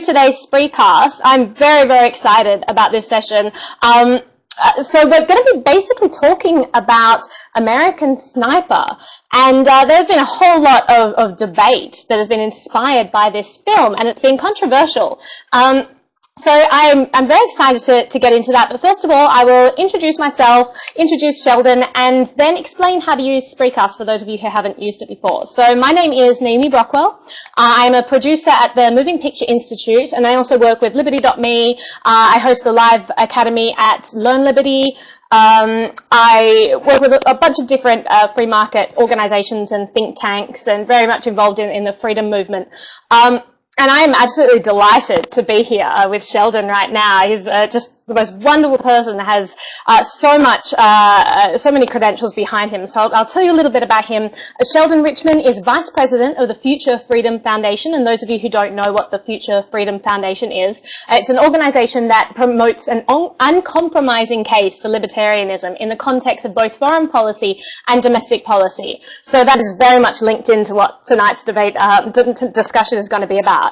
today's Spreecast. I'm very, very excited about this session. So we're going to be basically talking about American Sniper, and there's been a whole lot of debate that has been inspired by this film, and it's been controversial. So I'm very excited to get into that, but first of all, I will introduce myself, introduce Sheldon, and then explain how to use Spreecast for those of you who haven't used it before. So my name is Naomi Brockwell. I'm a producer at the Moving Picture Institute, and I also work with Liberty.me. I host the Live Academy at Learn Liberty. I work with a bunch of different free market organizations and think tanks, and very much involved in the freedom movement. And I am absolutely delighted to be here with Sheldon right now. He's just the most wonderful person, has so many credentials behind him. So I'll tell you a little bit about him. Sheldon Richman is Vice President of the Future Freedom Foundation. And those of you who don't know what the Future Freedom Foundation is, it's an organization that promotes an uncompromising case for libertarianism in the context of both foreign policy and domestic policy. So that is very much linked into what tonight's discussion is going to be about.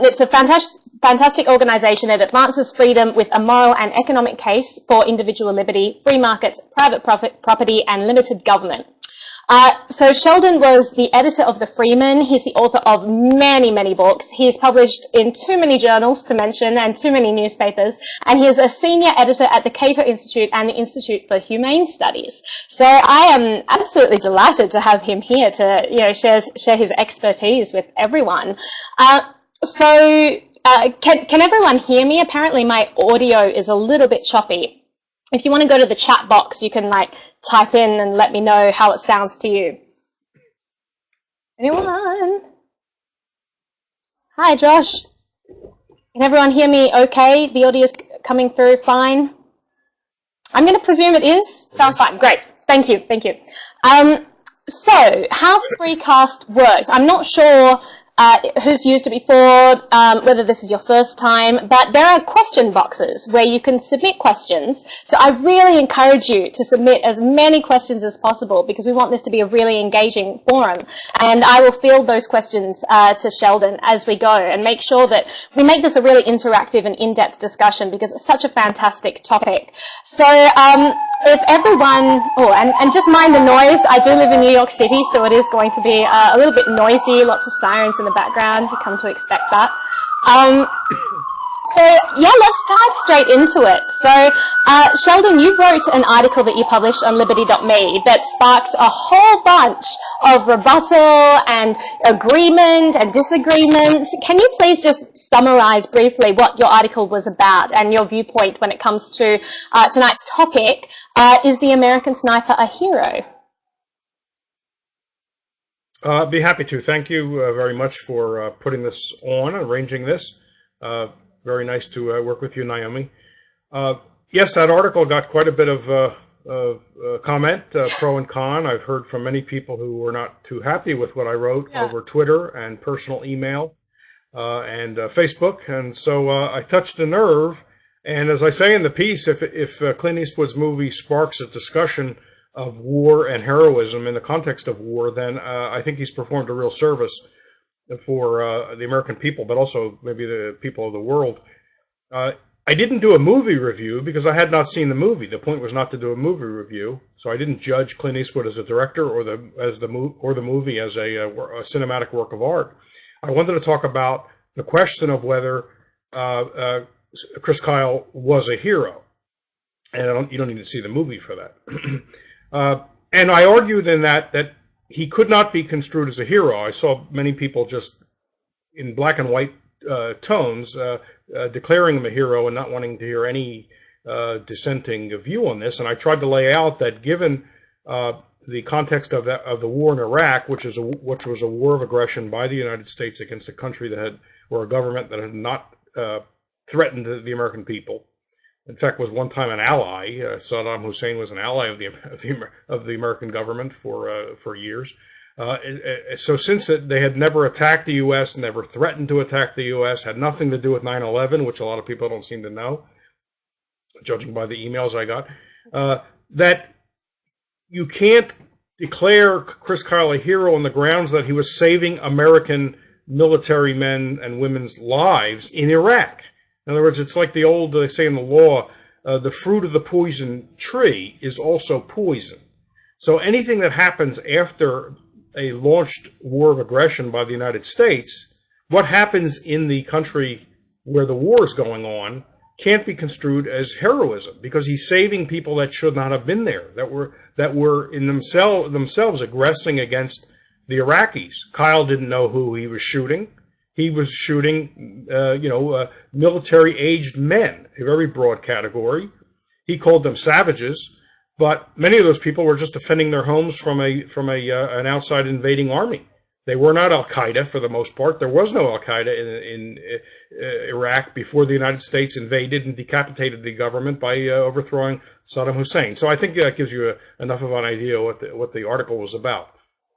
It's a fantastic organization that advances freedom with a moral and economic case for individual liberty, free markets, private property, and limited government. So Sheldon was the editor of The Freeman. He's the author of many, many books. He's published in too many journals to mention and too many newspapers. And he is a senior editor at the Cato Institute and the Institute for Humane Studies. So I am absolutely delighted to have him here to, share his expertise with everyone. Can everyone hear me? Apparently my audio is a little bit choppy. If you want to go to the chat box, you can type in and let me know how it sounds to you. Anyone? Hi, Josh. Can everyone hear me okay? The audio is coming through fine? I'm going to presume it is. Sounds fine. Great. Thank you. Thank you. So how Spreecast works, I'm not sure who's used it before, whether this is your first time, but there are question boxes where you can submit questions. So I really encourage you to submit as many questions as possible, because we want this to be a really engaging forum. And I will field those questions to Sheldon as we go, and make sure that we make this a really interactive and in-depth discussion, because it's such a fantastic topic. So if everyone, and just mind the noise, I do live in New York City, so it is going to be a little bit noisy, lots of sirens in the background, you come to expect that. So yeah, let's dive straight into it. So Sheldon, you wrote an article that you published on Liberty.me that sparked a whole bunch of rebuttal and agreement and disagreement. Can you please just summarize briefly what your article was about and your viewpoint when it comes to tonight's topic, is the American Sniper a hero? I'd be happy to. Thank you very much for putting this on, arranging this. Very nice to work with you, Naomi. Yes, that article got quite a bit of comment, pro and con. I've heard from many people who were not too happy with what I wrote over Twitter and personal email and Facebook. And so I touched a nerve. And as I say in the piece, if Clint Eastwood's movie sparks a discussion of war and heroism in the context of war, then I think he's performed a real service for the American people, but also maybe the people of the world. I didn't do a movie review because I had not seen the movie. The point was not to do a movie review, so I didn't judge Clint Eastwood as a director or the movie as a cinematic work of art. I wanted to talk about the question of whether Chris Kyle was a hero, and you don't need to see the movie for that. And I argued in that he could not be construed as a hero. I saw many people just in black and white tones declaring him a hero and not wanting to hear any dissenting view on this. And I tried to lay out that given the context of the war in Iraq, which was a war of aggression by the United States against a country or a government that had not threatened the American people. In fact, was one time an ally. Saddam Hussein was an ally of the American government for years. So since they had never attacked the U.S., never threatened to attack the U.S., had nothing to do with 9/11, which a lot of people don't seem to know, judging by the emails I got, that you can't declare Chris Kyle a hero on the grounds that he was saving American military men and women's lives in Iraq. In other words, it's like they say in the law, the fruit of the poison tree is also poison. So anything that happens after a launched war of aggression by the United States, what happens in the country where the war is going on can't be construed as heroism, because he's saving people that should not have been there, that were in themselves aggressing against the Iraqis. Kyle didn't know who he was shooting. He was shooting, military-aged men, a very broad category. He called them savages, but many of those people were just defending their homes from an outside invading army. They were not Al-Qaeda for the most part. There was no Al-Qaeda in Iraq before the United States invaded and decapitated the government by overthrowing Saddam Hussein. So I think that gives you enough of an idea what the article was about.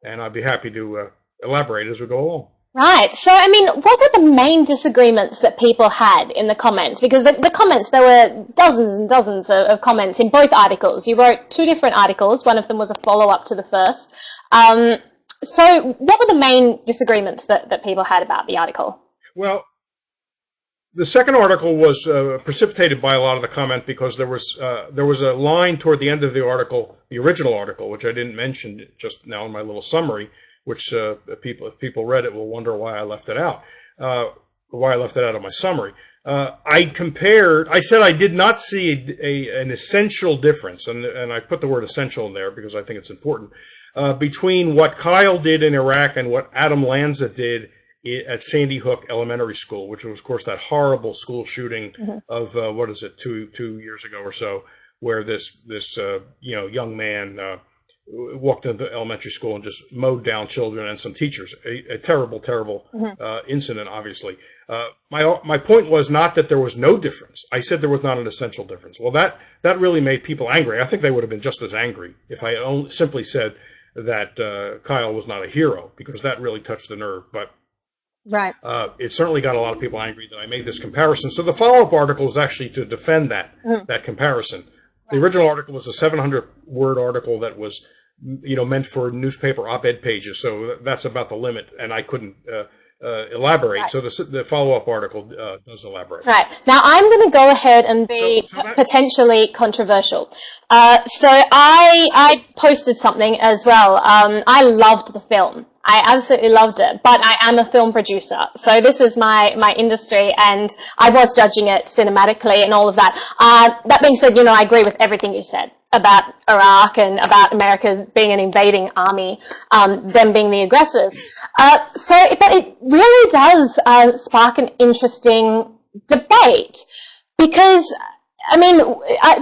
And I'd be happy to elaborate as we go along. Right. So, I mean, what were the main disagreements that people had in the comments? Because the comments, there were dozens and dozens of comments in both articles. You wrote 2 different articles. One of them was a follow-up to the first. So what were the main disagreements that people had about the article? Well, the second article was precipitated by a lot of the comment because there was a line toward the end of the article, the original article, which I didn't mention just now in my little summary, which if people read it will wonder why I left it out, why I left it out of my summary. I said I did not see an essential difference, and I put the word essential in there because I think it's important, between what Kyle did in Iraq and what Adam Lanza did at Sandy Hook Elementary School, which was, of course, that horrible school shooting of, 2 years ago or so, where this young man walked into elementary school and just mowed down children and some teachers. A terrible, terrible incident, obviously. My point was not that there was no difference. I said there was not an essential difference. Well, that really made people angry. I think they would have been just as angry if I had simply said that Kyle was not a hero, because that really touched the nerve. But right. It certainly got a lot of people angry that I made this comparison. So the follow-up article was actually to defend that comparison. The original article was a 700-word article that was meant for newspaper op-ed pages, so that's about the limit, and I couldn't elaborate. Right. So the follow-up article does elaborate. Right. Now I'm going to go ahead and be potentially controversial. So I posted something as well. I loved the film. I absolutely loved it, but I am a film producer, so this is my industry, and I was judging it cinematically and all of that. That being said, I agree with everything you said about Iraq and about America being an invading army, them being the aggressors. But it really does spark an interesting debate, because I mean,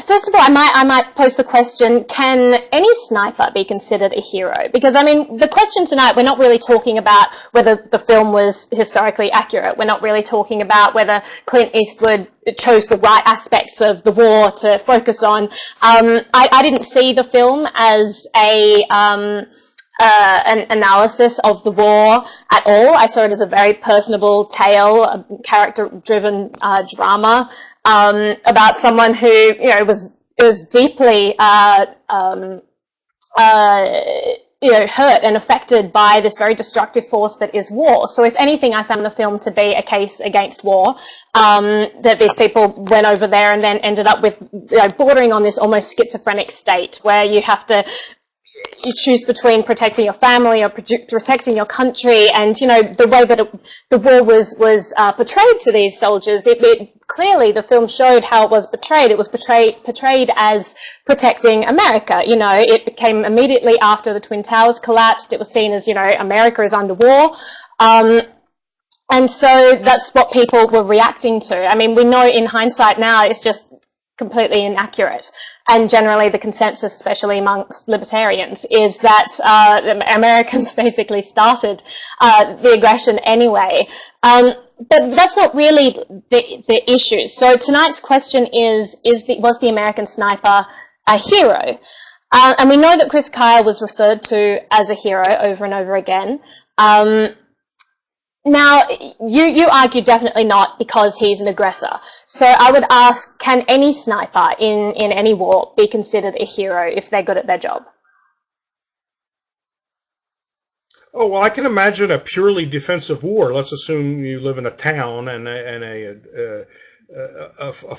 first of all, I might pose the question, can any sniper be considered a hero? Because, I mean, the question tonight, we're not really talking about whether the film was historically accurate. We're not really talking about whether Clint Eastwood chose the right aspects of the war to focus on. I didn't see the film as an analysis of the war at all. I saw it as a very personable tale, a character-driven drama about someone who, was deeply, hurt and affected by this very destructive force that is war. So if anything, I found the film to be a case against war, that these people went over there and then ended up with, bordering on this almost schizophrenic state where you have to choose between protecting your family or protecting your country, and the way that the war was portrayed to these soldiers, it clearly the film showed how it was portrayed. It was portrayed as protecting America. It became immediately after the Twin Towers collapsed. It was seen as America is under war. And so that's what people were reacting to. I mean, we know in hindsight now it's just completely inaccurate, and generally the consensus, especially amongst libertarians, is that Americans basically started the aggression anyway. But that's not really the issue. So tonight's question was the American sniper a hero? And we know that Chris Kyle was referred to as a hero over and over again. Now, you argue definitely not, because he's an aggressor. So I would ask, can any sniper in any war be considered a hero if they're good at their job? Oh, well, I can imagine a purely defensive war. Let's assume you live in a town and a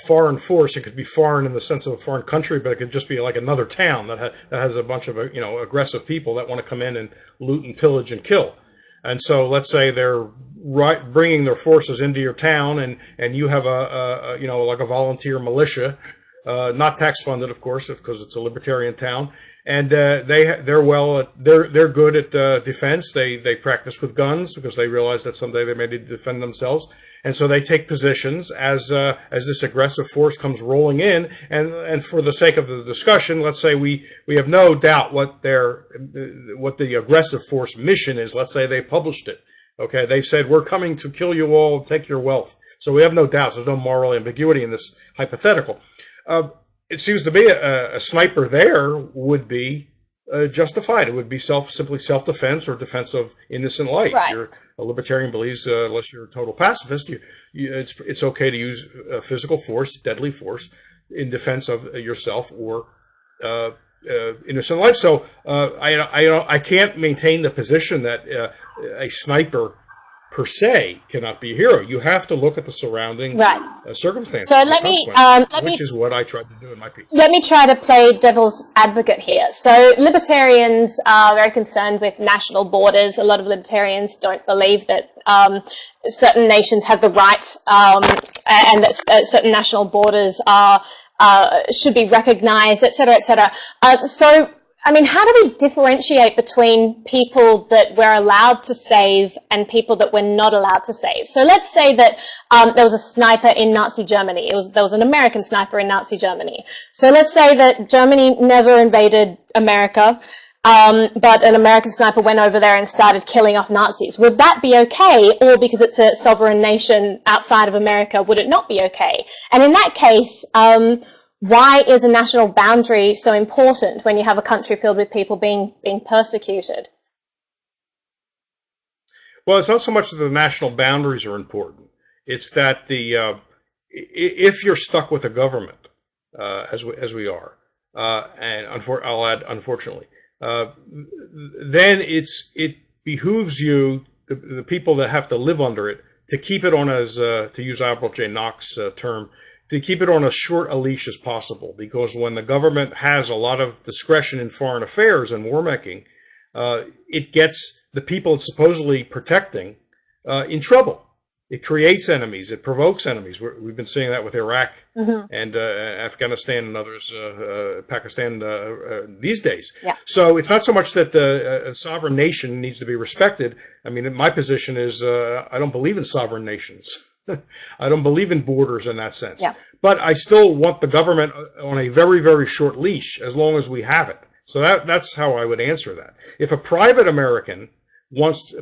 foreign force. It could be foreign in the sense of a foreign country, but it could just be like another town that has a bunch of aggressive people that want to come in and loot and pillage and kill. And so let's say they're bringing their forces into your town, and you have like a volunteer militia, not tax funded, of course, because it's a libertarian town. And they're good at defense. They practice with guns because they realize that someday they may need to defend themselves. And so they take positions as this aggressive force comes rolling in. And for the sake of the discussion, let's say we have no doubt what the aggressive force mission is. Let's say they published it. Okay, they've said, we're coming to kill you all, take your wealth. So we have no doubts. There's no moral ambiguity in this hypothetical. It seems to me a sniper there would be justified. It would be simply self-defense or defense of innocent life. Right. You're a libertarian believes unless you're a total pacifist, it's okay to use physical force, deadly force, in defense of yourself or innocent life. So I can't maintain the position that a sniper per se cannot be a hero. You have to look at the surrounding circumstances. So which is what I tried to do in my piece. Let me try to play devil's advocate here. So libertarians are very concerned with national borders. A lot of libertarians don't believe that certain nations have the right and that certain national borders should be recognized, etc., etc. So I mean, how do we differentiate between people that we're allowed to save and people that we're not allowed to save? So let's say that there was a sniper in Nazi Germany. There was an American sniper in Nazi Germany. So let's say that Germany never invaded America, but an American sniper went over there and started killing off Nazis. Would that be okay? Or because it's a sovereign nation outside of America, would it not be okay? And in that case, why is a national boundary so important when you have a country filled with people being persecuted? Well, it's not so much that the national boundaries are important. It's that if you're stuck with a government, as we are, and I'll add, unfortunately, then it behooves you, the people that have to live under it, to keep it on as, to use Albert J. Nock's term, to keep it on as short a leash as possible, because when the government has a lot of discretion in foreign affairs and war making, it gets the people it's supposedly protecting in trouble. It creates enemies. It provokes enemies. We've been seeing that with Iraq and Afghanistan and others, Pakistan these days. Yeah. So it's not so much that a sovereign nation needs to be respected. I mean, my position is I don't believe in sovereign nations. I don't believe in borders in that sense. Yeah. But I still want the government on a very, very short leash as long as we have it. So that's how I would answer that. If a private American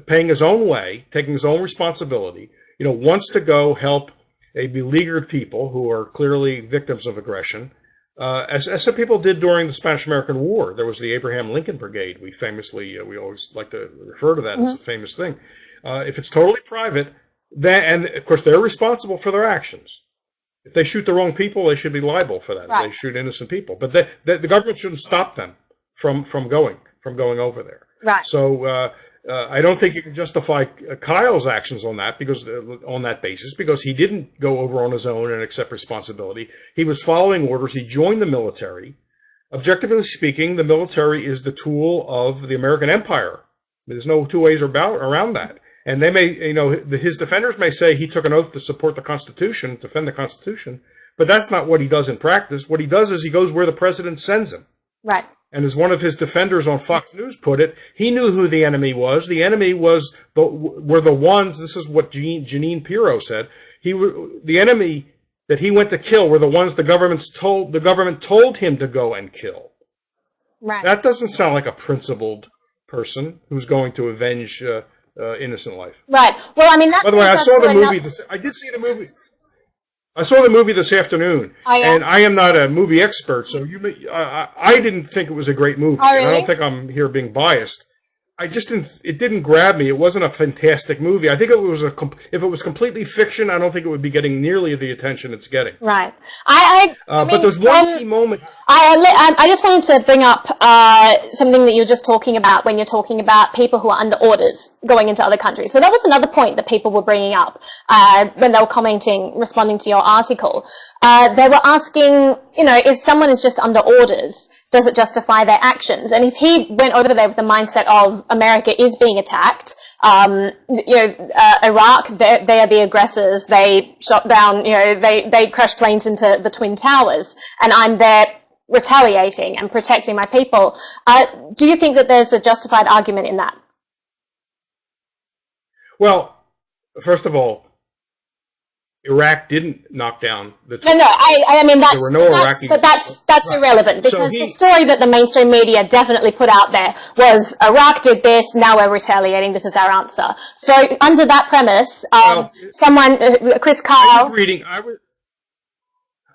paying his own way, taking his own responsibility, wants to go help a beleaguered people who are clearly victims of aggression, as some people did during the Spanish-American War. There was the Abraham Lincoln Brigade. We always like to refer to that as a famous thing. If it's totally private, and of course they're responsible for their actions. If they shoot the wrong people, they should be liable for that. Right. If they shoot innocent people, but the government shouldn't stop them from going over there. Right. So I don't think you can justify Kyle's actions on that basis because he didn't go over on his own and accept responsibility. He was following orders. He joined the military. Objectively speaking, the military is the tool of the American empire. There's no two ways around that. And they may, his defenders may say he took an oath to support the Constitution, defend the Constitution, but that's not what he does in practice. What he does is he goes where the president sends him. Right. And as one of his defenders on Fox News put it, he knew who the enemy was. The enemy were the ones. This is what Jeanine Pirro said. The enemy that he went to kill were the ones the government told him to go and kill. Right. That doesn't sound like a principled person who's going to avenge innocent life. Right. Well, I mean, by the way, I saw the movie. I did see the movie. I saw the movie this afternoon, and I am not a movie expert, so I didn't think it was a great movie. Oh, really? And I don't think I'm here being biased. I just didn't. It didn't grab me. It wasn't a fantastic movie. I think if it was completely fiction, I don't think it would be getting nearly the attention it's getting. Right. I mean, but there's one key moment. I just wanted to bring up something that you were just talking about when you're talking about people who are under orders going into other countries. So that was another point that people were bringing up when they were responding to your article. They were asking, if someone is just under orders, does it justify their actions? And if he went over there with the mindset of America is being attacked, Iraq, they are the aggressors. They shot down, they crashed planes into the Twin Towers, and I'm there retaliating and protecting my people. Do you think that there's a justified argument in that? Well, first of all, Iraq didn't knock down the. No, I mean that's irrelevant, because the story that the mainstream media definitely put out there was Iraq did this, now we're retaliating, this is our answer. So under that premise, Chris Kyle.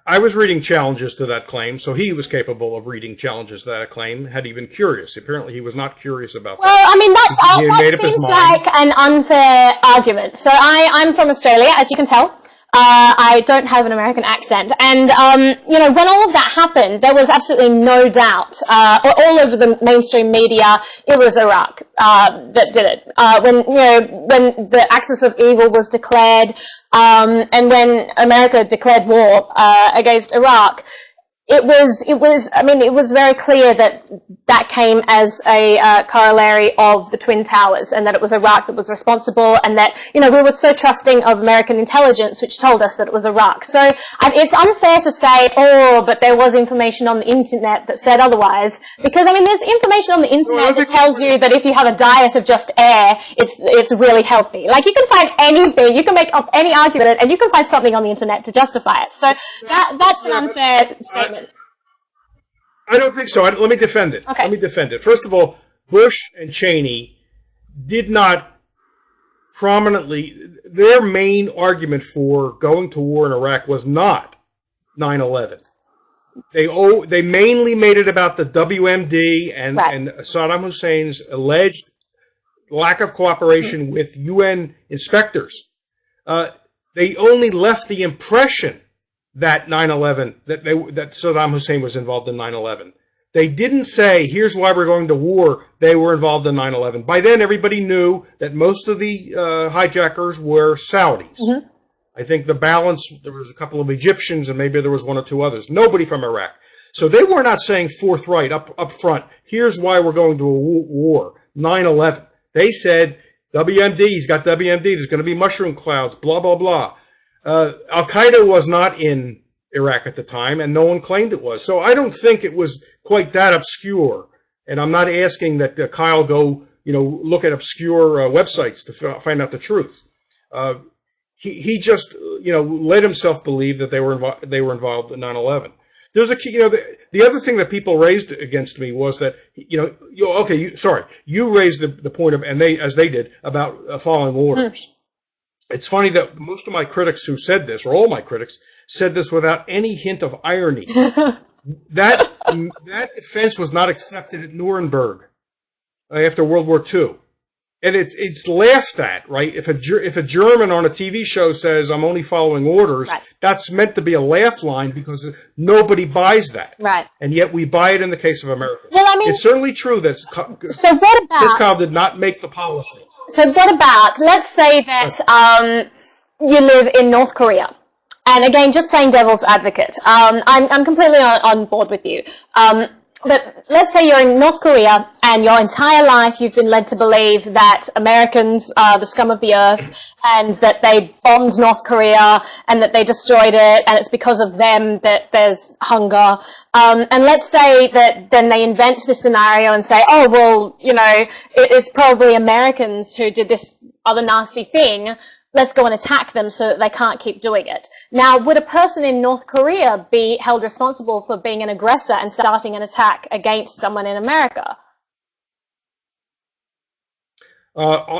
I was reading challenges to that claim, so he was capable of reading challenges to that claim had he been curious. Apparently, he was not curious about that. Well, I mean, that seems like an unfair argument. So I'm from Australia, as you can tell. I don't have an American accent. And, when all of that happened, there was absolutely no doubt, all over the mainstream media, it was Iraq that did it. When the axis of evil was declared, and when America declared war against Iraq, it was very clear that came as a corollary of the Twin Towers, and that it was Iraq that was responsible, and that, we were so trusting of American intelligence, which told us that it was Iraq. So it's unfair to say, but there was information on the internet that said otherwise, because, there's information on the internet that tells you that if you have a diet of just air, it's really healthy. Like, you can find anything, you can make up any argument, and you can find something on the internet to justify it. So that's an unfair statement. I don't think so. Let me defend it. Okay. Let me defend it. First of all, Bush and Cheney did not prominently, their main argument for going to war in Iraq was not 9/11. They mainly made it about the WMD and Saddam Hussein's alleged lack of cooperation with UN inspectors. They only left the impression that 9/11, that Saddam Hussein was involved in 9/11. They didn't say, here's why we're going to war, they were involved in 9/11. By then, everybody knew that most of the hijackers were Saudis. Mm-hmm. I think the balance, there was a couple of Egyptians, and maybe there was one or two others. Nobody from Iraq. So they were not saying forthright, up front, here's why we're going to a war, 9/11. They said, WMD, he's got WMD, there's going to be mushroom clouds, blah, blah, blah. Al-Qaeda was not in Iraq at the time, and no one claimed it was. So I don't think it was quite that obscure. And I'm not asking that Kyle go, look at obscure websites to find out the truth. He just, let himself believe that they were involved in 9/11. There's a key, the other thing that people raised against me was that, you raised the point of, and as they did, about following orders. Mm. It's funny that most of my critics who said this, or all my critics, said this without any hint of irony. That defense was not accepted at Nuremberg after World War II. And it's laughed at, right? If a German on a TV show says, I'm only following orders, right, that's meant to be a laugh line because nobody buys that. Right. And yet we buy it in the case of America. Well, it's certainly true that so what about, this Kyle did not make the policy. So what about, let's say that you live in North Korea. And again, just playing devil's advocate. I'm completely on board with you. But let's say you're in North Korea and your entire life you've been led to believe that Americans are the scum of the earth and that they bombed North Korea and that they destroyed it and it's because of them that there's hunger. And let's say that then they invent this scenario and say, oh, well, it is probably Americans who did this other nasty thing. Let's go and attack them so that they can't keep doing it. Now, would a person in North Korea be held responsible for being an aggressor and starting an attack against someone in America?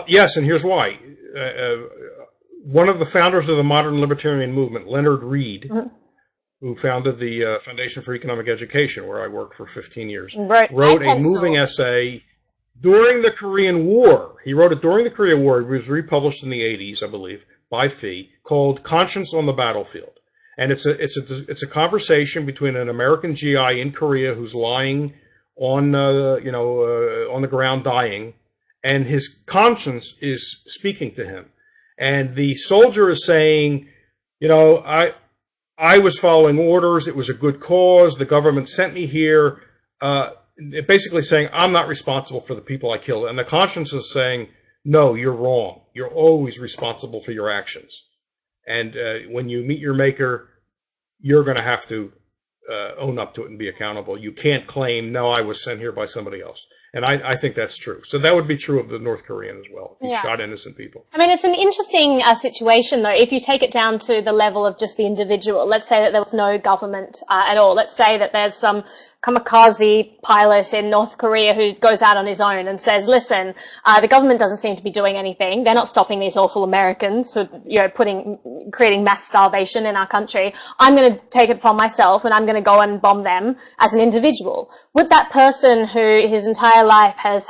Yes, and here's why. One of the founders of the modern libertarian movement, Leonard Read, mm-hmm, who founded the Foundation for Economic Education, where I worked for 15 years, wrote a moving essay during the Korean War. He wrote it during the Korean War. It was republished in the 80s, I believe, by Fee, called "Conscience on the Battlefield." And it's a conversation between an American GI in Korea who's lying on on the ground dying, and his conscience is speaking to him. And the soldier is saying, I was following orders. It was a good cause. The government sent me here. Basically saying, I'm not responsible for the people I killed. And the conscience is saying, no, you're wrong. You're always responsible for your actions. And when you meet your maker, you're going to have to own up to it and be accountable. You can't claim, no, I was sent here by somebody else. And I think that's true. So that would be true of the North Korean as well. He shot innocent people. I mean, it's an interesting situation, though, if you take it down to the level of just the individual. Let's say that there was no government at all. Let's say that there's some kamikaze pilot in North Korea who goes out on his own and says, listen, the government doesn't seem to be doing anything. They're not stopping these awful Americans who are creating mass starvation in our country. I'm going to take it upon myself and I'm going to go and bomb them as an individual. Would that person who his entire life has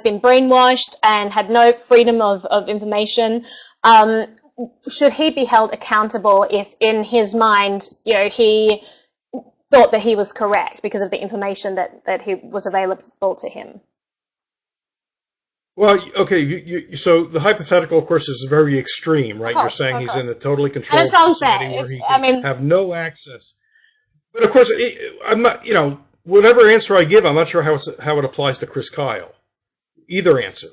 been brainwashed and had no freedom of information, should he be held accountable if in his mind, he thought that he was correct because of the information that he was available to him? Well, okay, so the hypothetical, of course, is very extreme, right? You're saying he's in a totally controlled society where he can have no access. But of course, I'm not, whatever answer I give, I'm not sure how it applies to Chris Kyle. Either answer.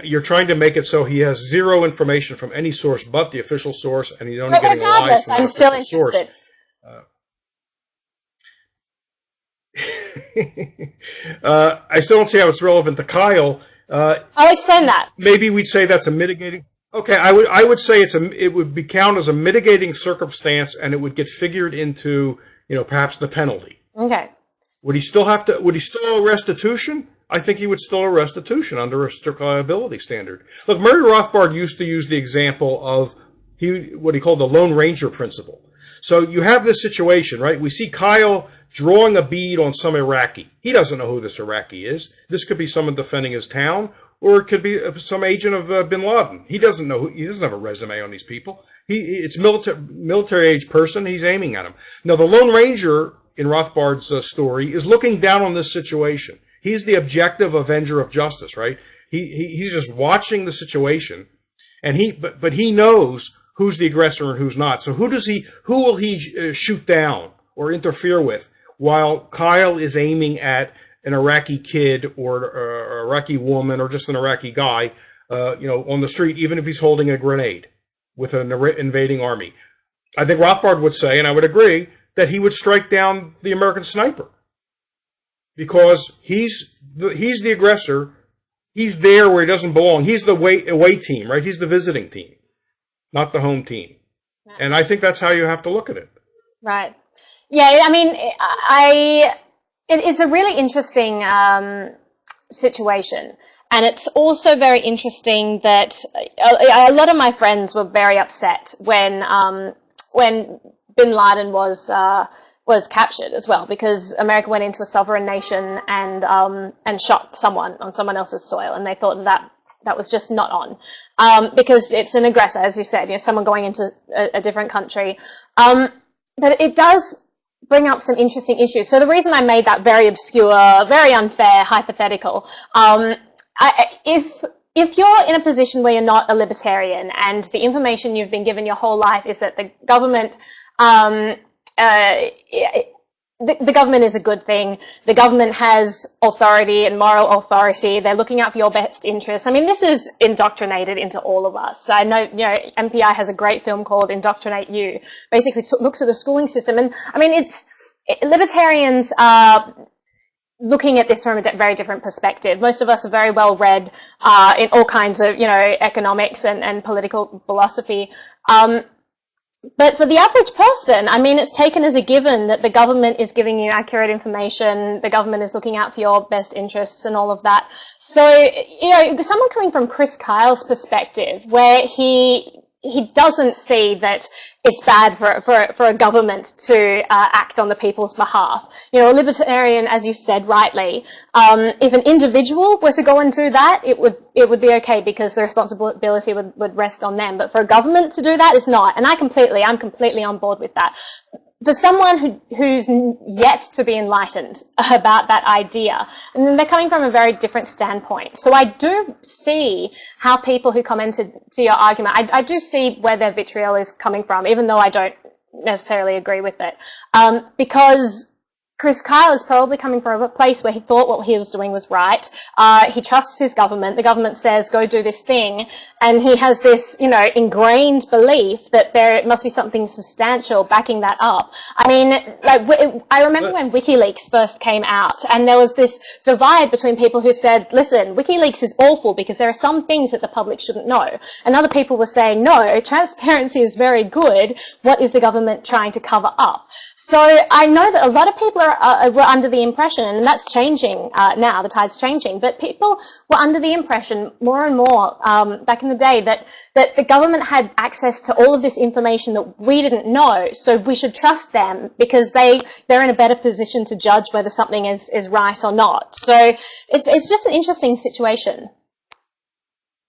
You're trying to make it so he has zero information from any source but the official source, and he's only getting lies from the official source. Interested. I still don't see how it's relevant to Kyle. I'll extend that. Maybe we'd say that's a mitigating. Okay, I would say it would be count as a mitigating circumstance, and it would get figured into perhaps the penalty. Okay. Would he still owe restitution? I think he would still owe restitution under a strict liability standard. Look, Murray Rothbard used to use the example of what he called the Lone Ranger principle. So you have this situation, right? We see Kyle drawing a bead on some Iraqi. He doesn't know who this Iraqi is. This could be someone defending his town, or it could be some agent of bin Laden. He doesn't know. He doesn't have a resume on these people. It's military age person. He's aiming at him. Now, the Lone Ranger in Rothbard's story is looking down on this situation. He's the objective avenger of justice, right? He's just watching the situation, and but he knows who's the aggressor and who's not. So who will he shoot down or interfere with while Kyle is aiming at an Iraqi kid or an Iraqi woman or just an Iraqi guy, on the street, even if he's holding a grenade with an invading army? I think Rothbard would say, and I would agree, that he would strike down the American sniper because he's the aggressor. He's there where he doesn't belong. He's the away team, right? He's the visiting team, not the home team. Right. And I think that's how you have to look at it. Right. Yeah, I mean, it is a really interesting situation. And it's also very interesting that a lot of my friends were very upset when bin Laden was captured as well, because America went into a sovereign nation and shot someone on someone else's soil, and they thought that was just not on, because it's an aggressor, as you said, someone going into a different country. But it does bring up some interesting issues. So the reason I made that very obscure, very unfair hypothetical, if you're in a position where you're not a libertarian and the information you've been given your whole life is that the government the government is a good thing. The government has authority and moral authority. They're looking out for your best interests. I mean, this is indoctrinated into all of us. I know, MPI has a great film called Indoctrinate You. Basically looks at the schooling system. And I mean, libertarians are looking at this from a very different perspective. Most of us are very well read in all kinds of, economics and political philosophy. But for the average person, I mean, it's taken as a given that the government is giving you accurate information, the government is looking out for your best interests and all of that. So, someone coming from Chris Kyle's perspective, where he doesn't see that it's bad for a government to act on the people's behalf. You know, a libertarian, as you said rightly, if an individual were to go and do that, it would be okay because the responsibility would rest on them. But for a government to do that, it's not. And I'm completely on board with that. For someone who's yet to be enlightened about that idea, and they're coming from a very different standpoint. So I do see how people who commented to your argument, I do see where their vitriol is coming from, even though I don't necessarily agree with it. Because Chris Kyle is probably coming from a place where he thought what he was doing was right. He trusts his government. The government says, go do this thing. And he has this, you know, ingrained belief that there must be something substantial backing that up. I mean, like, I remember when WikiLeaks first came out, and there was this divide between people who said, listen, WikiLeaks is awful because there are some things that the public shouldn't know. And other people were saying, no, transparency is very good. What is the government trying to cover up? So I know that a lot of people were under the impression, and that's changing now, the tide's changing, but people were under the impression more and more back in the day that the government had access to all of this information that we didn't know, so we should trust them because they're in a better position to judge whether something is right or not. So it's just an interesting situation.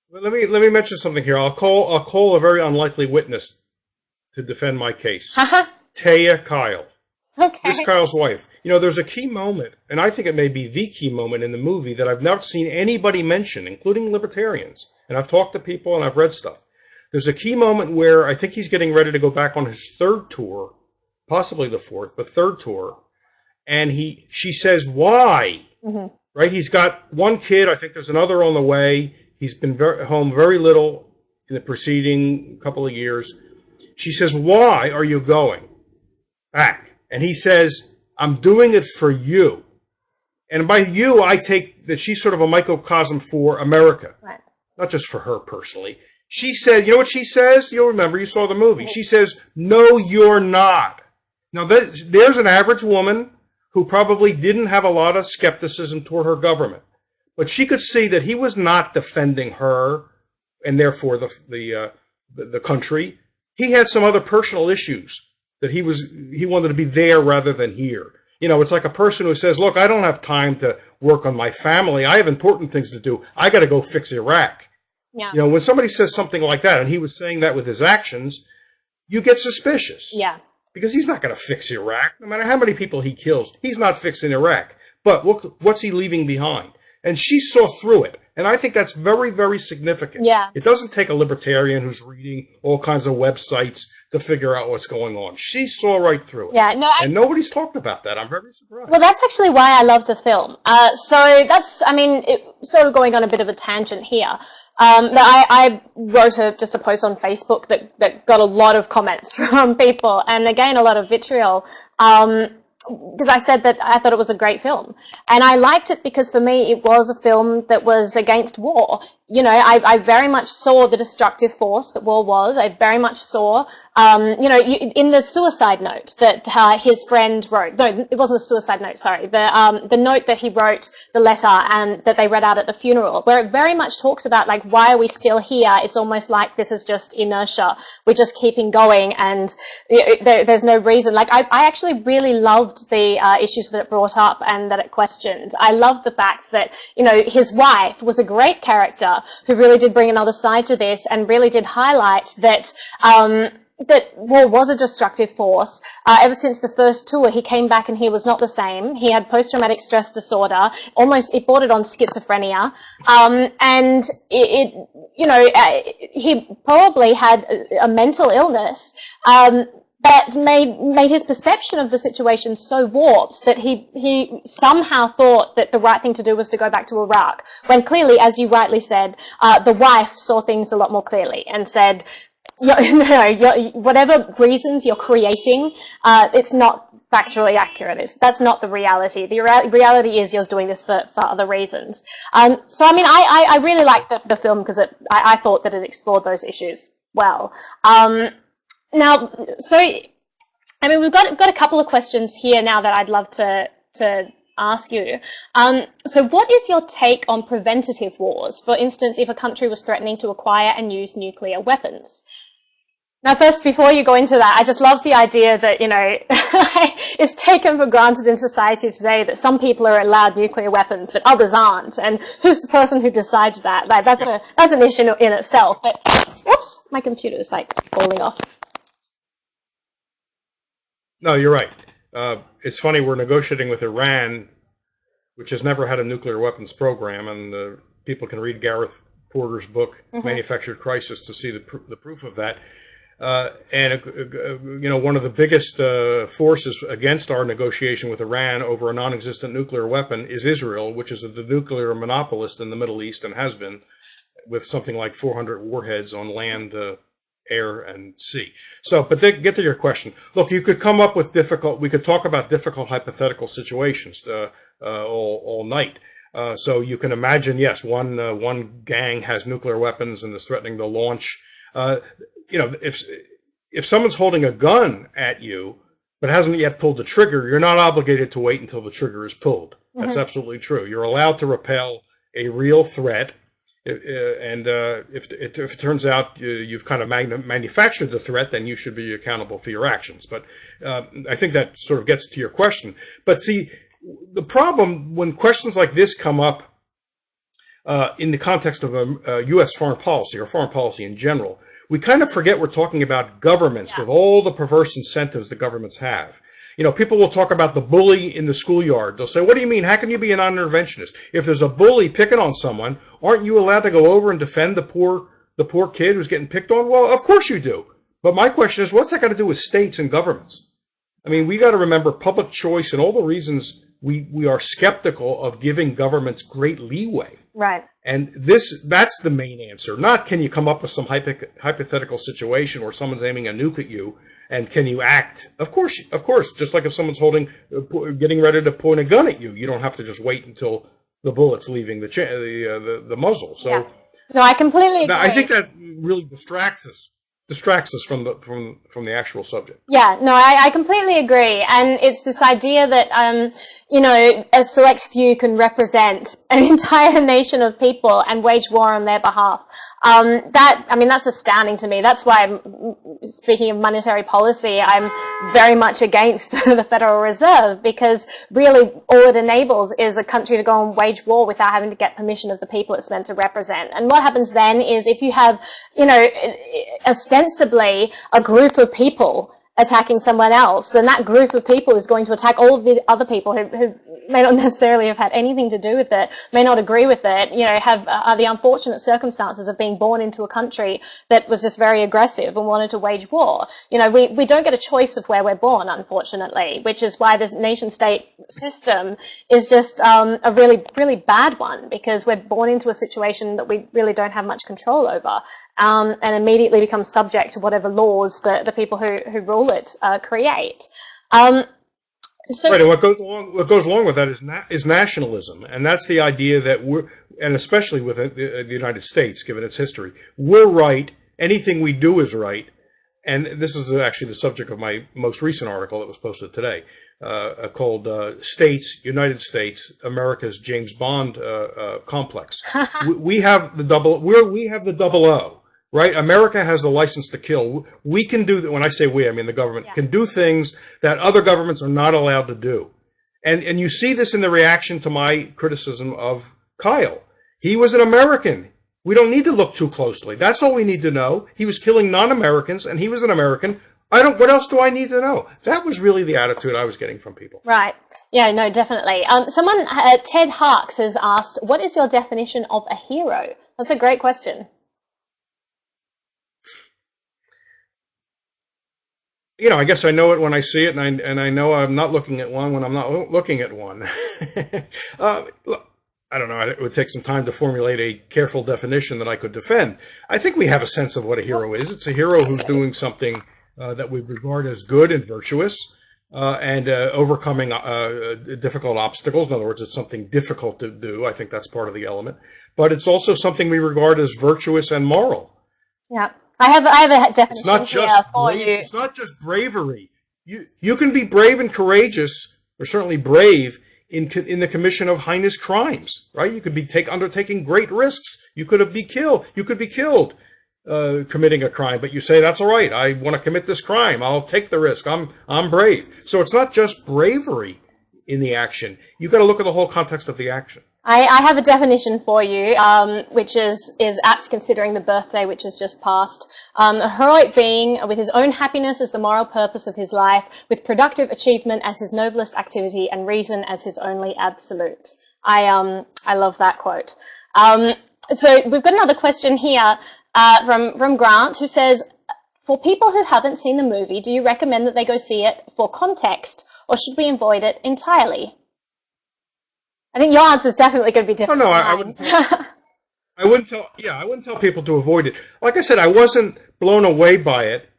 Well, let me mention something here. I'll call a very unlikely witness to defend my case. Taya Kyle. Okay. Chris Kyle's wife. You know, there's a key moment, and I think it may be the key moment in the movie that I've never seen anybody mention, including libertarians. And I've talked to people and I've read stuff. There's a key moment where I think he's getting ready to go back on his third tour, possibly the fourth, but third tour. And she says, why? Mm-hmm. Right? He's got one kid. I think there's another on the way. He's been home very little in the preceding couple of years. She says, why are you going back? And he says, I'm doing it for you. And by you, I take that she's sort of a microcosm for America. Right. Not just for her personally. She said, you know what she says? You'll remember, you saw the movie. She says, no, you're not. Now, there's an average woman who probably didn't have a lot of skepticism toward her government. But she could see that he was not defending her and therefore the country. He had some other personal issues that he wanted to be there rather than here. You know, it's like a person who says, look, I don't have time to work on my family. I have important things to do. I got to go fix Iraq. Yeah. You know, when somebody says something like that, and he was saying that with his actions, you get suspicious. Yeah. Because he's not going to fix Iraq. No matter how many people he kills, he's not fixing Iraq. But look, what's he leaving behind? And she saw through it. And I think that's very, very significant. Yeah. It doesn't take a libertarian who's reading all kinds of websites to figure out what's going on. She saw right through it. Yeah, no, and nobody's talked about that. I'm very surprised. Well, that's actually why I love the film. So that's, I mean, sort of going on a bit of a tangent here. But I wrote just a post on Facebook that got a lot of comments from people, and again, a lot of vitriol. Because I said that I thought it was a great film. And I liked it because for me it was a film that was against war. You know, I very much saw the destructive force that war was. I very much saw, you know, in the suicide note that his friend wrote. No, it wasn't a suicide note, sorry. The note that he wrote, the letter, and that they read out at the funeral, where it very much talks about, like, why are we still here? It's almost like this is just inertia. We're just keeping going, and there's no reason. Like, I actually really loved the issues that it brought up and that it questioned. I loved the fact that, you know, his wife was a great character who really did bring another side to this and really did highlight that that war was a destructive force. Ever since the first tour, he came back and he was not the same. He had post-traumatic stress disorder. It bordered on schizophrenia. And you know, he probably had a mental illness. That made his perception of the situation so warped that he somehow thought that the right thing to do was to go back to Iraq, when clearly, as you rightly said, the wife saw things a lot more clearly and said, whatever reasons you're creating, it's not factually accurate. That's not the reality. The reality is you're doing this for other reasons. So, I mean, I really liked the film because I thought that it explored those issues well. Now, so, I mean, we've got a couple of questions here now that I'd love to ask you. So what is your take on preventative wars? For instance, if a country was threatening to acquire and use nuclear weapons? Now, first, before you go into that, I just love the idea that, it's taken for granted in society today that some people are allowed nuclear weapons, but others aren't. And who's the person who decides that? Like, that's an issue in itself. But, whoops, my computer is like falling off. No, you're right. It's funny, we're negotiating with Iran, which has never had a nuclear weapons program, and people can read Gareth Porter's book, Manufactured Crisis, to see the proof of that. One of the biggest forces against our negotiation with Iran over a non-existent nuclear weapon is Israel, which is the nuclear monopolist in the Middle East and has been, with something like 400 warheads on land, air, and sea. So, but get to your question. Look, you could come up with we could talk about difficult hypothetical situations all night. So you can imagine, yes, one gang has nuclear weapons and is threatening to launch. If someone's holding a gun at you but hasn't yet pulled the trigger, you're not obligated to wait until the trigger is pulled. That's absolutely true. You're allowed to repel a real threat, and if it turns out you've kind of manufactured the threat, then you should be accountable for your actions. But I think that sort of gets to your question. But see, the problem when questions like this come up in the context of a U.S. foreign policy or foreign policy in general, we kind of forget we're talking about governments with all the perverse incentives that governments have. People will talk about the bully in the schoolyard. They'll say, what do you mean? How can you be a non-interventionist? If there's a bully picking on someone, aren't you allowed to go over and defend the poor kid who's getting picked on? Well, of course you do. But my question is, what's that got to do with states and governments? I mean, we got to remember public choice and all the reasons we are skeptical of giving governments great leeway. Right. And that's the main answer. Not can you come up with some hypothetical situation where someone's aiming a nuke at you and can you act? Of course. Just like if someone's getting ready to point a gun at you, you don't have to just wait until the bullet's leaving the muzzle. So, yeah. No, I completely agree. I think that really distracts us from the actual subject. Yeah, no, I completely agree. And it's this idea that, a select few can represent an entire nation of people and wage war on their behalf. That's astounding to me. That's why, speaking of monetary policy, I'm very much against the Federal Reserve, because really all it enables is a country to go and wage war without having to get permission of the people it's meant to represent. And what happens then is if you have, ostensibly a group of people attacking someone else, then that group of people is going to attack all of the other people who may not necessarily have had anything to do with it, may not agree with it, have the unfortunate circumstances of being born into a country that was just very aggressive and wanted to wage war. We don't get a choice of where we're born, unfortunately, which is why this nation-state system is just a really, really bad one, because we're born into a situation that we really don't have much control over, and immediately become subject to whatever laws the people who rule it create. Right, and what goes along with that is nationalism, and that's the idea that and especially with the United States, given its history, we're right. Anything we do is right, and this is actually the subject of my most recent article that was posted today, called "United States, America's James Bond complex." we have the double O. Right? America has the license to kill. We can do that. When I say we, I mean the government can do things that other governments are not allowed to do. And you see this in the reaction to my criticism of Kyle. He was an American. We don't need to look too closely. That's all we need to know. He was killing non-Americans, and he was an American. What else do I need to know? That was really the attitude I was getting from people. Right. Yeah, no, definitely. Someone, Ted Harks, has asked, what is your definition of a hero? That's a great question. I guess I know it when I see it, and I know I'm not looking at one when I'm not looking at one. Look, I don't know. It would take some time to formulate a careful definition that I could defend. I think we have a sense of what a hero is. It's a hero who's doing something that we regard as good and virtuous, and overcoming difficult obstacles. In other words, it's something difficult to do. I think that's part of the element. But it's also something we regard as virtuous and moral. Yeah. I have a definition here for you. It's not just bravery. You can be brave and courageous, or certainly brave, in the commission of heinous crimes, right? You could be undertaking great risks. You could be killed. committing a crime, but you say, that's all right, I want to commit this crime, I'll take the risk, I'm brave. So it's not just bravery in the action. You've got to look at the whole context of the action. I have a definition for you, which is apt considering the birthday which has just passed. A heroic being with his own happiness as the moral purpose of his life, with productive achievement as his noblest activity and reason as his only absolute. I love that quote. So we've got another question here from Grant, who says, for people who haven't seen the movie, do you recommend that they go see it for context, or should we avoid it entirely? I think your answer is definitely going to be different. Oh, no, I wouldn't tell people to avoid it. Like I said, I wasn't blown away by it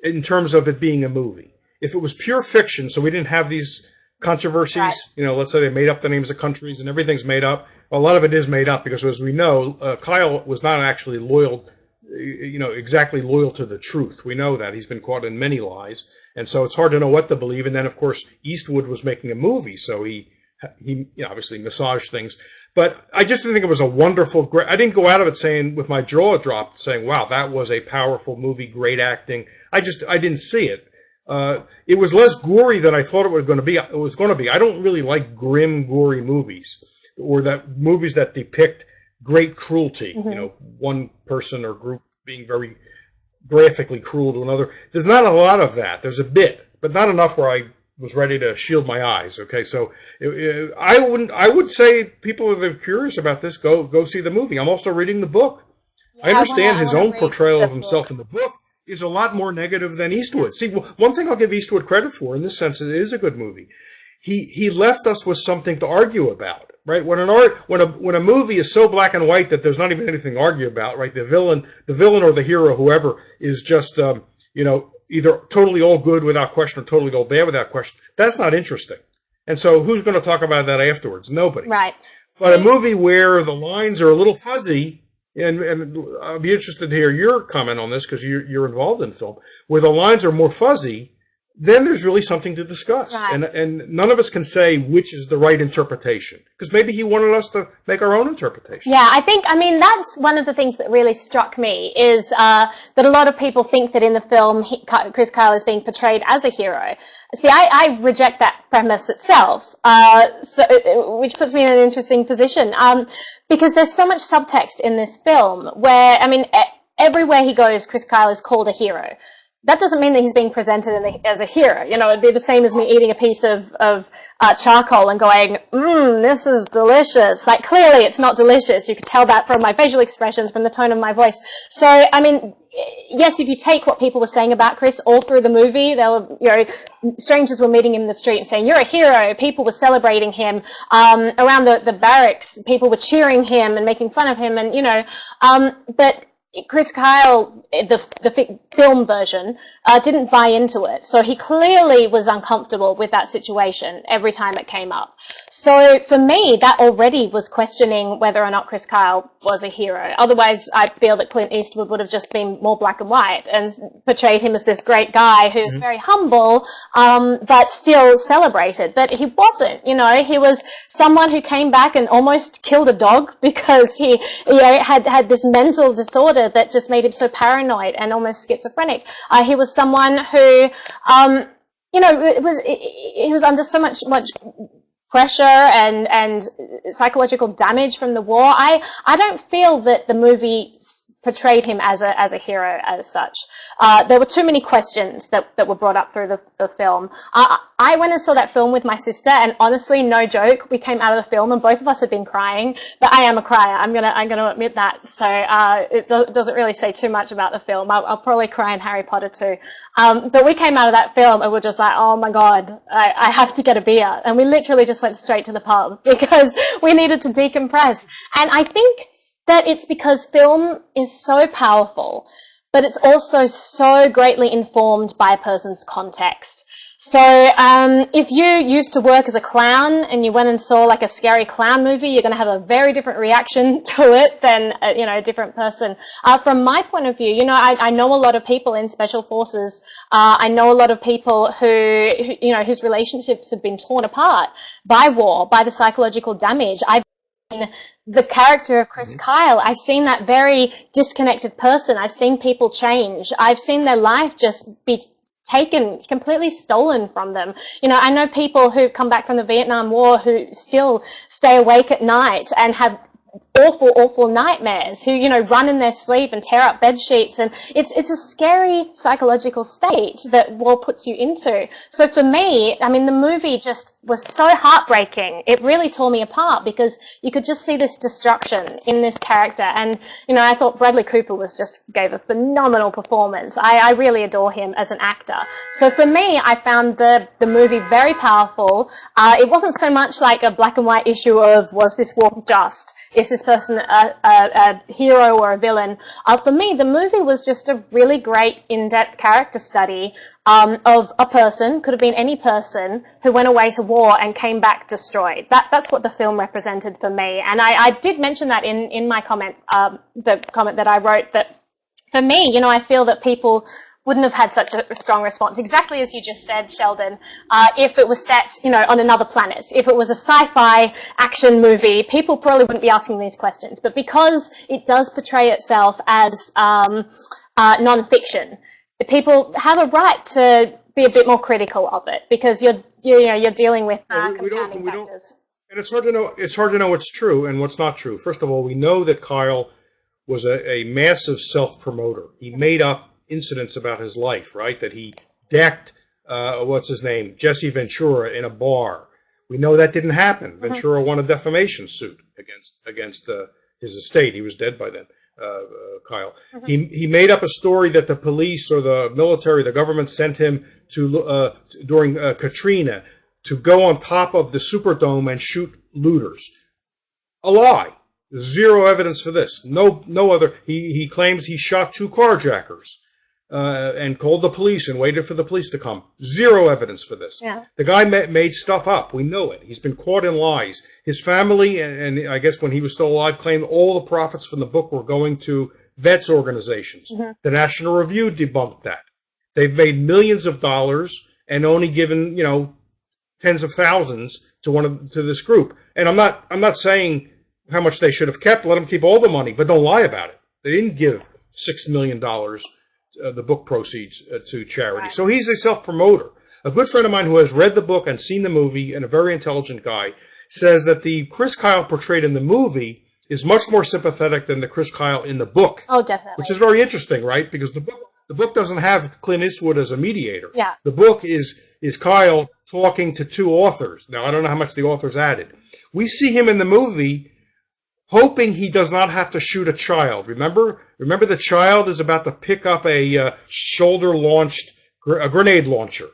in terms of it being a movie. If it was pure fiction, so we didn't have these controversies, right. Let's say they made up the names of countries and everything's made up. A lot of it is made up because, as we know, Kyle was not actually loyal, exactly loyal to the truth. We know that. He's been caught in many lies. And so it's hard to know what to believe. And then, of course, Eastwood was making a movie, so he obviously massaged things. But I just didn't think it was a wonderful, great. I didn't go out of it saying, with my jaw dropped, saying, wow, that was a powerful movie, great acting. I didn't see it. It was less gory than I thought it was going to be. I don't really like grim, gory movies, or movies that depict great cruelty. Mm-hmm. One person or group being very graphically cruel to another. There's not a lot of that. There's a bit, but not enough where I was ready to shield my eyes. Okay, so I would say people that are curious about this, go see the movie. I'm also reading the book. Yeah, I understand his own portrayal of himself in the book is a lot more negative than Eastwood. See, one thing I'll give Eastwood credit for in this sense, it is a good movie. He left us with something to argue about, right? When a movie is so black and white that there's not even anything to argue about, right? The villain or the hero, whoever, is just either totally all good without question or totally all bad without question. That's not interesting. And so who's going to talk about that afterwards? Nobody. Right. But a movie where the lines are a little fuzzy, and I'll be interested to hear your comment on this because you're involved in film, where the lines are more fuzzy, then there's really something to discuss. Right. And none of us can say which is the right interpretation, because maybe he wanted us to make our own interpretation. Yeah, I mean, that's one of the things that really struck me is that a lot of people think that in the film, Chris Kyle is being portrayed as a hero. See, I reject that premise itself, which puts me in an interesting position, because there's so much subtext in this film where, I mean, everywhere he goes, Chris Kyle is called a hero. That doesn't mean that he's being presented as a hero. It'd be the same as me eating a piece of charcoal and going, this is delicious. Like, clearly it's not delicious. You could tell that from my facial expressions, from the tone of my voice. So, I mean, yes, if you take what people were saying about Chris all through the movie, strangers were meeting him in the street and saying, you're a hero. People were celebrating him. Around the barracks, people were cheering him and making fun of him, and, but Chris Kyle, the film version, didn't buy into it. So he clearly was uncomfortable with that situation every time it came up. So for me, that already was questioning whether or not Chris Kyle was a hero. Otherwise, I feel that Clint Eastwood would have just been more black and white and portrayed him as this great guy who's very humble, but still celebrated. But he wasn't, he was someone who came back and almost killed a dog because he, had this mental disorder that just made him so paranoid and almost schizophrenic. He was someone who, he was under so much pressure and psychological damage from the war. I don't feel that the movie portrayed him as a hero as such. There were too many questions that were brought up through the film. I went and saw that film with my sister, and honestly, no joke, we came out of the film and both of us had been crying. But I am a crier. I'm gonna admit that. So it doesn't really say too much about the film. I'll probably cry in Harry Potter too. But we came out of that film and we're just like, oh my god, I have to get a beer, and we literally just went straight to the pub because we needed to decompress. And I think that it's because film is so powerful, but it's also so greatly informed by a person's context. So if you used to work as a clown and you went and saw like a scary clown movie, you're going to have a very different reaction to it than a different person. From my point of view, I know a lot of people in special forces. I know a lot of people who whose relationships have been torn apart by war, by the psychological damage. I've the character of Chris Kyle. I've seen that very disconnected person. I've seen people change. I've seen their life just be taken, completely stolen from them. You know, I know people who come back from the Vietnam War who still stay awake at night and have awful nightmares, who, you know, run in their sleep and tear up bed sheets, and it's a scary psychological state that war puts you into. So for me, I mean, the movie just was so heartbreaking. It really tore me apart because you could just see this destruction in this character, and, you know, I thought Bradley Cooper gave a phenomenal performance. I really adore him as an actor. So for me, I found the movie very powerful. It wasn't so much like a black and white issue of, was this war just? Is this person a hero or a villain? For me, the movie was just a really great in-depth character study of a person, could have been any person, who went away to war and came back destroyed. That's what the film represented for me. And I did mention that in my comment, the comment that I wrote, that for me, you know, I feel that people wouldn't have had such a strong response, exactly as you just said, Sheldon, if it was set, you know, on another planet. If it was a sci-fi action movie, people probably wouldn't be asking these questions. But because it does portray itself as non-fiction, people have a right to be a bit more critical of it, because you're dealing with compounding factors. And it's hard to know. It's hard to know what's true and what's not true. First of all, we know that Kyle was a massive self-promoter. He made up incidents about his life, right? That he decked, what's his name, Jesse Ventura in a bar. We know that didn't happen. Ventura won a defamation suit against his estate. He was dead by then, Kyle. He made up a story that the police or the military, the government, sent him to during Katrina to go on top of the Superdome and shoot looters. A lie. Zero evidence for this. No other. He claims he shot 2 carjackers. And called the police and waited for the police to come. Zero evidence for this. Yeah. The guy made stuff up. We know it. He's been caught in lies. His family, and I guess when he was still alive, claimed all the profits from the book were going to vets organizations. The National Review debunked that. They've made millions of dollars and only given, you know, tens of thousands to this group. And I'm not saying how much they should have kept. Let them keep all the money, but don't lie about it. They didn't give $6 million. The book proceeds to charity. Right. So he's a self-promoter. A good friend of mine who has read the book and seen the movie, and a very intelligent guy, says that the Chris Kyle portrayed in the movie is much more sympathetic than the Chris Kyle in the book. Oh, definitely. Which is very interesting, right? Because the book doesn't have Clint Eastwood as a mediator. Yeah. The book is Kyle talking to 2 authors. Now, I don't know how much the authors added. We see him in the movie hoping he does not have to shoot a child. Remember the child is about to pick up a shoulder-launched grenade launcher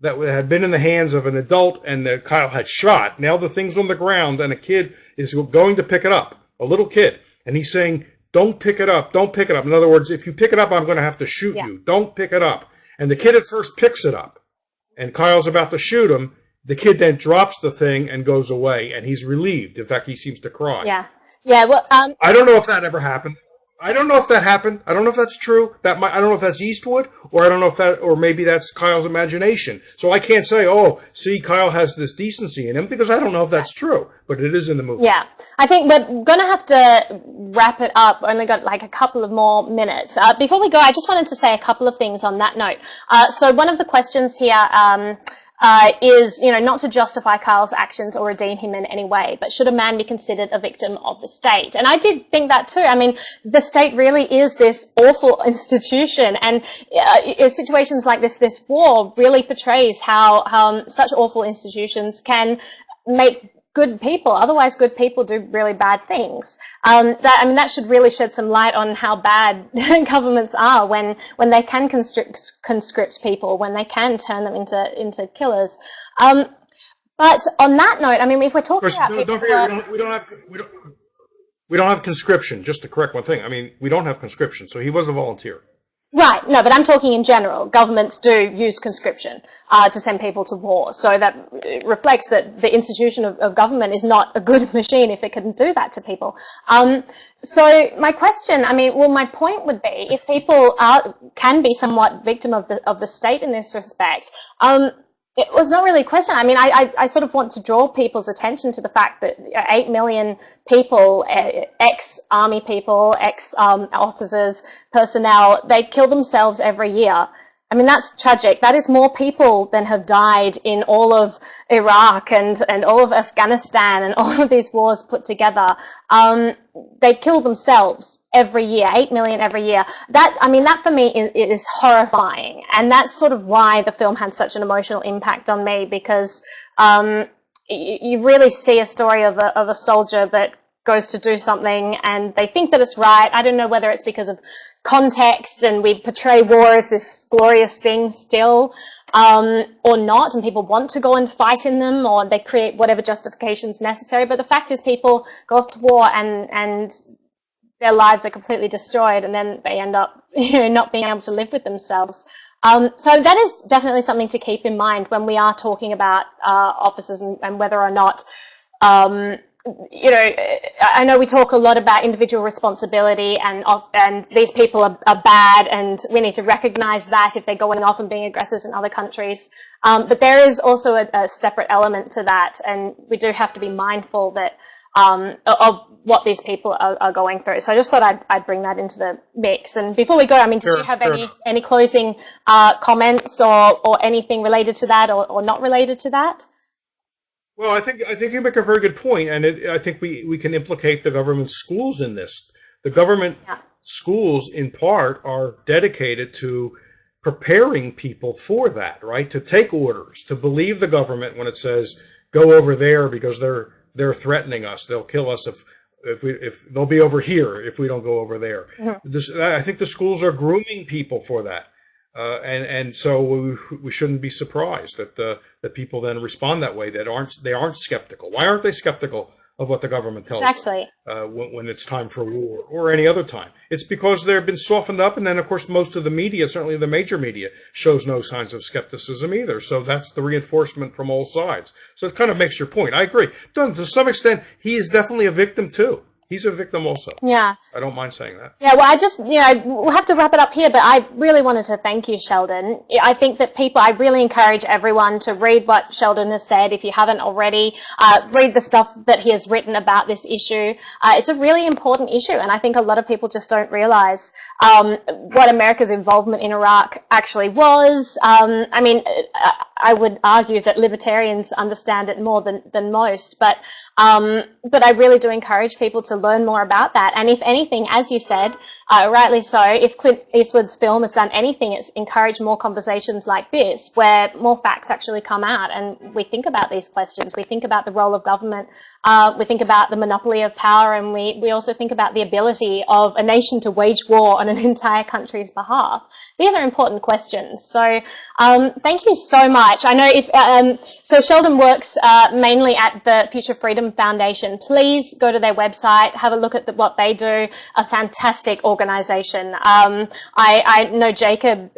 that had been in the hands of an adult, and Kyle had shot. Now the thing's on the ground, and a kid is going to pick it up, a little kid. And he's saying, don't pick it up, don't pick it up. In other words, if you pick it up, I'm going to have to shoot you. Don't pick it up. And the kid at first picks it up, and Kyle's about to shoot him. The kid then drops the thing and goes away, and he's relieved. In fact, he seems to cry. Yeah, well, I don't know if that ever happened. I don't know if that happened. I don't know if that's true. I don't know if that's Eastwood, or I don't know if that, or maybe that's Kyle's imagination. So I can't say, oh, see, Kyle has this decency in him, because I don't know if that's true, but it is in the movie. Yeah, I think we're going to have to wrap it up. Only got like a couple of more minutes. Before we go, I just wanted to say a couple of things on that note. So one of the questions here, is, you know, not to justify Kyle's actions or redeem him in any way, but should a man be considered a victim of the state? And I did think that too. I mean, the state really is this awful institution, and situations like this war really portrays how such awful institutions can make good people, otherwise good people, do really bad things. That should really shed some light on how bad governments are when they can conscript people, when they can turn them into killers. But on that note, I mean, if we're talking about people, don't forget, we don't have conscription. Just to correct one thing, I mean, we don't have conscription, so he was a volunteer. Right, no, but I'm talking in general. Governments do use conscription to send people to war, so that reflects that the institution of government is not a good machine if it can do that to people. So my question, my point would be, if people can be somewhat victim of the state in this respect, It was not really a question. I mean, I sort of want to draw people's attention to the fact that 8 million people, ex-army people, ex-officers, personnel, they kill themselves every year. I mean, that's tragic. That is more people than have died in all of Iraq and all of Afghanistan and all of these wars put together. They kill themselves every year, 8 million every year. That, I mean, that for me is horrifying. And that's sort of why the film had such an emotional impact on me, because you really see a story of a soldier that goes to do something and they think that it's right. I don't know whether it's because of context and we portray war as this glorious thing still, or not, and people want to go and fight in them, or they create whatever justifications necessary. But the fact is, people go off to war and their lives are completely destroyed, and then they end up, not being able to live with themselves. So that is definitely something to keep in mind when we are talking about officers and whether or not, I know we talk a lot about individual responsibility and these people are bad, and we need to recognize that if they're going off and being aggressors in other countries. But there is also a separate element to that, and we do have to be mindful that of what these people are going through. So I just thought I'd bring that into the mix. And before we go, I mean, did you have any closing comments or anything related to that or not related to that? Well, I think you make a very good point, and I think we can implicate the government schools in this. The government schools, in part, are dedicated to preparing people for that, right? To take orders, to believe the government when it says go over there because they're threatening us, they'll kill us if they'll be over here if we don't go over there. Mm-hmm. I think the schools are grooming people for that. And so we shouldn't be surprised that people then respond that way. They aren't skeptical. Why aren't they skeptical of what the government tells them when it's time for war or any other time? It's because they've been softened up, and then of course most of the media, certainly the major media, shows no signs of skepticism either. So that's the reinforcement from all sides. So it kind of makes your point. I agree. To some extent, he is definitely a victim too. He's a victim also. Yeah. I don't mind saying that. Yeah, well, I just, we'll have to wrap it up here, but I really wanted to thank you, Sheldon. I think that I really encourage everyone to read what Sheldon has said. If you haven't already, read the stuff that he has written about this issue. It's a really important issue, and I think a lot of people just don't realize what America's involvement in Iraq actually was. I mean, I would argue that libertarians understand it more than most, but I really do encourage people to learn more about that. And if anything, as you said, rightly so, if Clint Eastwood's film has done anything, it's encouraged more conversations like this, where more facts actually come out and we think about these questions. We think about the role of government, we think about the monopoly of power, and we also think about the ability of a nation to wage war on an entire country's behalf. These are important questions. So thank you so much. I know so Sheldon works mainly at the Future Freedom Foundation. Please go to their website, have a look at what they do. A fantastic organization. I know Jacob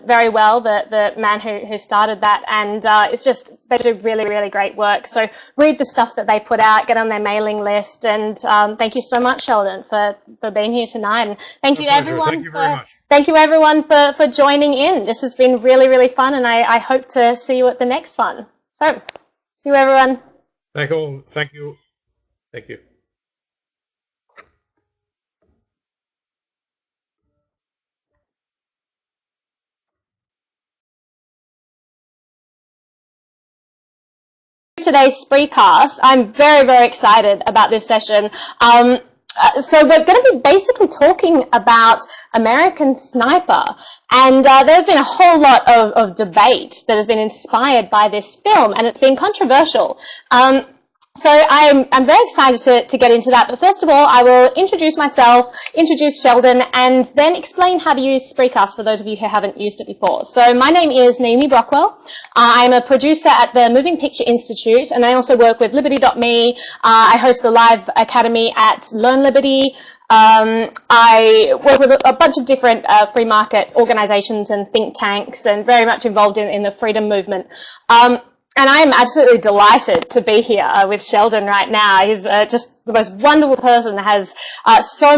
very well, the man who started that, and it's just, they do really, really great work. So read the stuff that they put out, get on their mailing list, and thank you so much, Sheldon, for being here tonight. And thank you everyone. Thank you very much. Thank you everyone for joining in. This has been really, really fun, and I hope to see you at the next one. So, see you everyone. Thank you. Thank you. Thank you. Today's Spreecast. I'm very, very excited about this session. So we're going to be basically talking about American Sniper, and there's been a whole lot of debate that has been inspired by this film, and it's been controversial. So I'm very excited to get into that, but first of all, I will introduce myself, introduce Sheldon, and then explain how to use Spreecast for those of you who haven't used it before. So my name is Naomi Brockwell. I'm a producer at the Moving Picture Institute, and I also work with Liberty.me. I host the Live Academy at Learn Liberty. I work with a bunch of different free market organizations and think tanks, and very much involved in the freedom movement. And I am absolutely delighted to be here with Sheldon right now. He's just the most wonderful person, has so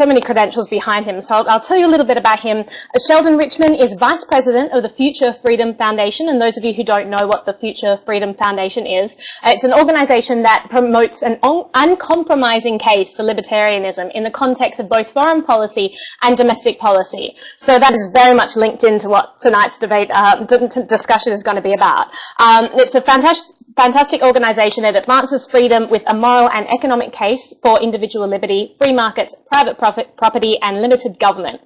many credentials behind him. So I'll tell you a little bit about him. Sheldon Richman is Vice President of the Future Freedom Foundation, and those of you who don't know what the Future Freedom Foundation is, it's an organization that promotes an uncompromising case for libertarianism in the context of both foreign policy and domestic policy. So that is very much linked into what tonight's discussion is going to be about. It's a fantastic organization that advances freedom with a moral and economic case for individual liberty, free markets, private property, and limited government.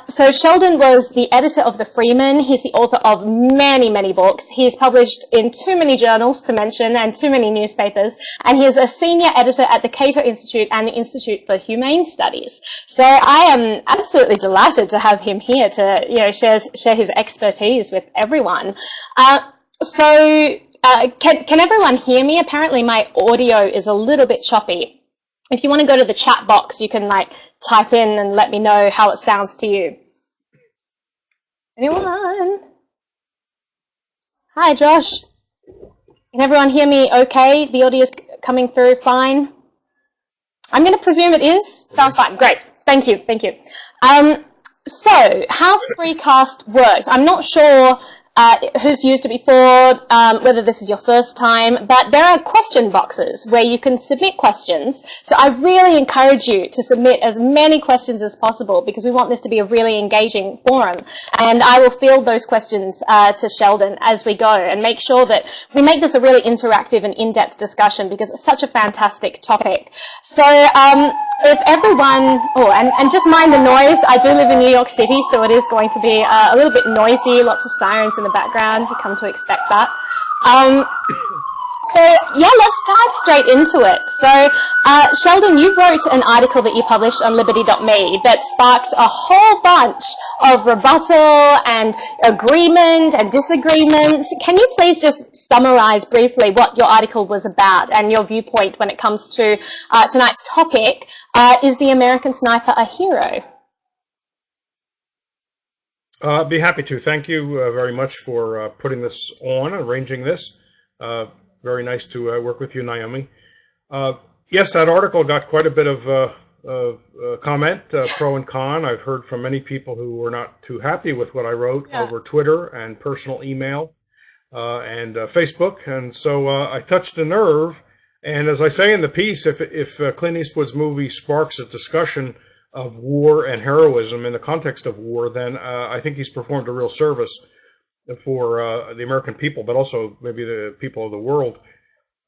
So Sheldon was the editor of The Freeman. He's the author of many, many books. He's published in too many journals to mention and too many newspapers. And he is a senior editor at the Cato Institute and the Institute for Humane Studies. So I am absolutely delighted to have him here to, share his expertise with everyone. Can everyone hear me? Apparently my audio is a little bit choppy. If you want to go to the chat box, you can type in and let me know how it sounds to you. Anyone? Hi, Josh. Can everyone hear me okay? The audio is coming through fine? I'm going to presume it is. Sounds fine. Great. Thank you. Thank you. So how Spreecast works, I'm not sure who's used it before, whether this is your first time, but there are question boxes where you can submit questions. So I really encourage you to submit as many questions as possible because we want this to be a really engaging forum. And I will field those questions to Sheldon as we go and make sure that we make this a really interactive and in-depth discussion because it's such a fantastic topic. So if everyone, and just mind the noise, I do live in New York City, so it is going to be a little bit noisy, lots of sirens in the background, you come to expect that. So yeah, let's dive straight into it. So Sheldon, you wrote an article that you published on liberty.me that sparked a whole bunch of rebuttal and agreement and disagreement. Can you please just summarize briefly what your article was about and your viewpoint when it comes to tonight's topic, is the American sniper a hero? I'd be happy to. Thank you very much for putting this on, arranging this. Very nice to work with you, Naomi. Yes, that article got quite a bit of comment, pro and con. I've heard from many people who were not too happy with what I wrote over Twitter and personal email and Facebook. And so I touched a nerve. And as I say in the piece, if Clint Eastwood's movie sparks a discussion of war and heroism in the context of war, then I think he's performed a real service for the American people, but also maybe the people of the world.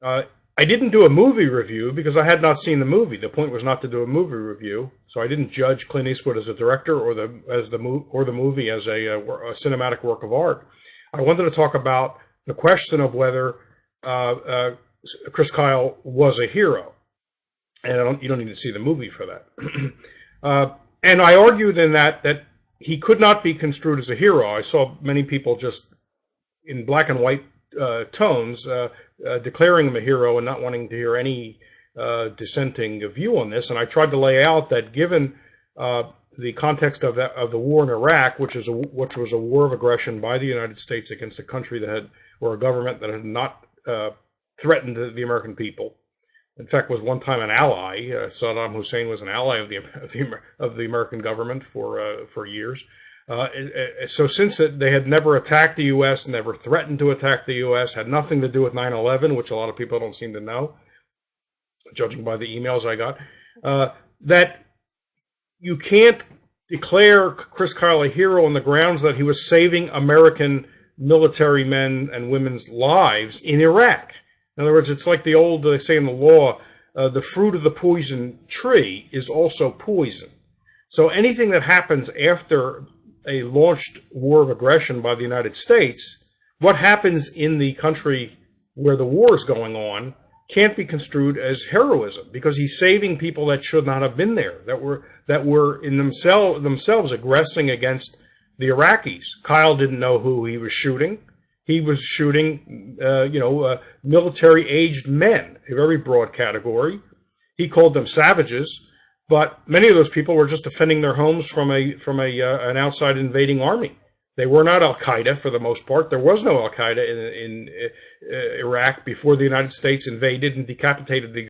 I didn't do a movie review because I had not seen the movie. The point was not to do a movie review, so I didn't judge Clint Eastwood as a director or the movie as a cinematic work of art. I wanted to talk about the question of whether Chris Kyle was a hero, and you don't need to see the movie for that. And I argued in that he could not be construed as a hero. I saw many people just in black and white tones declaring him a hero and not wanting to hear any dissenting view on this. And I tried to lay out that given the context of the war in Iraq, which was a war of aggression by the United States against a country or a government that had not threatened the American people. In fact, was one time an ally. Saddam Hussein was an ally of the American government for years. So since they had never attacked the U.S., never threatened to attack the U.S., had nothing to do with 9/11, which a lot of people don't seem to know, judging by the emails I got, that you can't declare Chris Kyle a hero on the grounds that he was saving American military men and women's lives in Iraq. In other words, it's like they say in the law, the fruit of the poison tree is also poison. So anything that happens after a launched war of aggression by the United States, what happens in the country where the war is going on can't be construed as heroism because he's saving people that should not have been there, that were in themselves aggressing against the Iraqis. Kyle didn't know who he was shooting. He was shooting, military-aged men, a very broad category. He called them savages, but many of those people were just defending their homes from an outside invading army. They were not Al-Qaeda for the most part. There was no Al-Qaeda in Iraq before the United States invaded and decapitated the